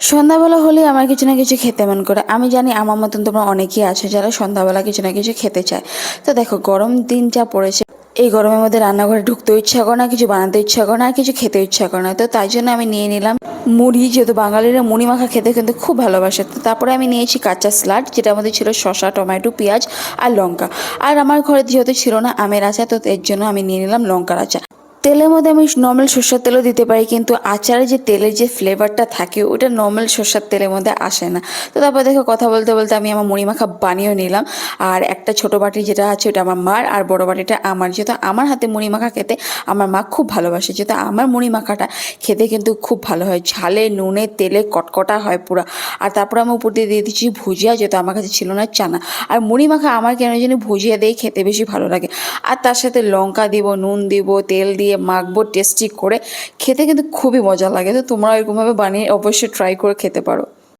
সন্ধ্যাবেলা হলে আমার কিছু না কিছু খেতে মন করে। আমি জানি আমার মতন তোমরা অনেকেই আছো যারা সন্ধ্যাবেলা কিছু না কিছু খেতে চায়। তো দেখো গরম দিন যা পড়েছে, এই গরমের মধ্যে রান্নাঘরে ঢুকতেও ইচ্ছা করে না, কিছু বানাতে ইচ্ছা করে না, আর কিছু খেতে ইচ্ছা করে না। তো তাই জন্য আমি নিয়ে নিলাম মুড়ি, যেহেতু বাঙালিরা মুড়ি মাখা খেতে কিন্তু খুব ভালোবাসে। তো তারপরে আমি নিয়েছি কাঁচা স্যালাড, যেটার মধ্যে ছিল শসা, টমেটো, পেঁয়াজ আর লঙ্কা। আর আমার ঘরে যেহেতু ছিল না আমের আচার, তো এর জন্য আমি নিয়ে নিলাম লঙ্কার আচার। তেলের মধ্যে আমি নর্মাল সর্ষের তেলও দিতে পারি, কিন্তু আচারে যে তেলের যে ফ্লেভারটা থাকে ওটা নর্মাল সর্ষের তেলের মধ্যে আসে না। তো তারপর দেখো কথা বলতে বলতে আমি আমার মুড়ি মাখা বানিয়েও নিলাম। আর একটা ছোট বাটি যেটা আছে ওটা আমার মার, আর বড় বাটিটা আমার। যেহেতু আমার হাতে মুড়ি মাখা খেতে আমার মা খুব ভালোবাসে, যেহেতু আমার মুড়ি মাখাটা খেতে কিন্তু খুব ভালো হয়, ঝালে নুনে তেলে কটকটা হয় পুরো। আর তারপর আমি উপর দিয়ে দিয়ে দিচ্ছি ভুজিয়া, যেহেতু আমার কাছে ছিল না চানা। আর মুড়ি মাখা আমার কেন জানি ভুজিয়া দিয়ে খেতে বেশি ভালো লাগে। আর তার সাথে লঙ্কা দিব, নুন দিব, তেল দিয়ে মাখবো টেস্টি করে, খেতে কিন্তু খুবই মজা লাগে। তো তোমরা এরকমভাবে বানিয়ে অবশ্যই ট্রাই করে খেতে পারো।